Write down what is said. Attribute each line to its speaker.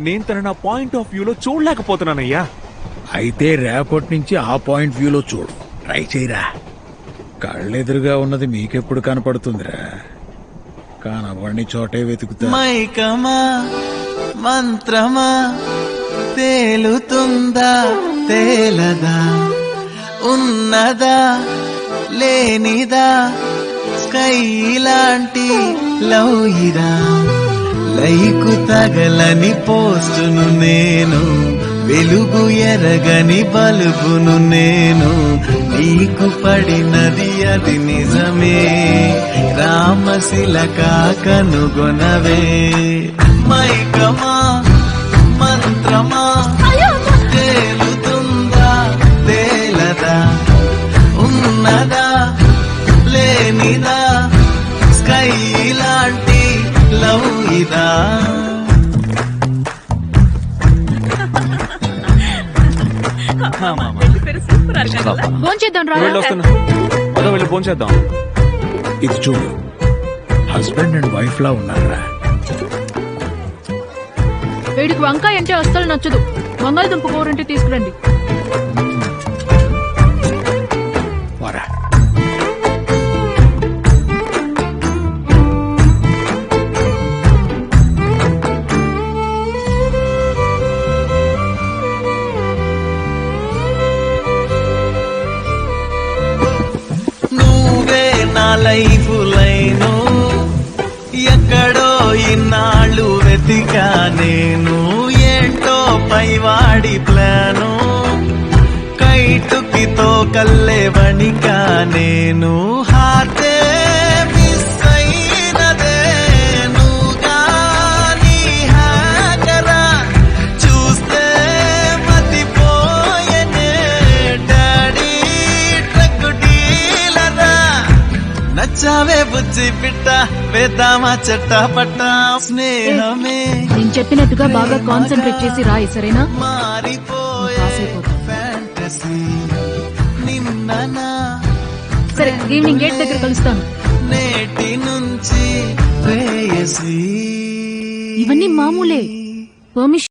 Speaker 1: నేను తన నా పాయింట్ ఆఫ్ వ్యూలో చూడలేకపోతున్నానయ్యా.
Speaker 2: అయితే రేపటి నుంచి ఆ పాయింట్ వ్యూలో చూడు, ట్రై చేయరా. కళ్ళెదురుగా ఉన్నది మీకెప్పుడు కనపడుతుందిరా, కానవన్నీ చోటే వెతుకుతా.
Speaker 3: మైకమా మంత్రమా తేలుతుందా తేలదా, ఉన్నదా లేనిదా, స్కై లాంటి లవ్ ఇదా. లైకు తగలని పోస్టును నేను, వెలుగు ఎరగని బలుబును నేను. నీకు పడినది అది నిజమే, రామశిలక కనుగొనవే. మైకమా మంత్రమా తేలుతుందా తేలదా, ఉన్నదా లేనిదా, స్కై లాంటి లవ్ ఇదా.
Speaker 1: వెళ్ళి ఫోన్ చేద్దాం.
Speaker 2: ఇది చూడు, హస్బెండ్ అండ్ వైఫ్ లా ఉన్నారా.
Speaker 4: వీడికి వంకాయ అంటే అస్సలు నచ్చదు, బంగాళదుంప కూరంటే తీసుకురండి.
Speaker 2: వరా.
Speaker 3: నువ్వే నా లైఫ్ లైను, ఎక్కడో ఇన్నాళ్ళు వెతికా నేను. ఏంటో పైవాడి ప్లాను, కైటుకితో కల్లేవనికా నేను. హార్టే మిస్ అయినదే నువ్వుగా నీ హ్యాకరా, చూస్తే మతిపోయనే డాడీ ట్రక్ డీలరా. నచ్చావే బుజ్జి పిట్ట, వేద్దామా చెట్ట పట్ట. స్నేహమే
Speaker 4: నేను చెప్పినట్టుగా బాగా కాన్సన్ట్రేట్ చేసి రాయి, సరేనా?
Speaker 3: మారిపోయే ఫ్యాంటసీ, నిన్ననా
Speaker 4: సరే, ఈవినింగ్ గేట్ దగ్గర కలుస్తాను.
Speaker 3: నేటి నుంచి ప్రేయసీ.
Speaker 4: ఇవన్నీ మామూలే. పర్మిషన్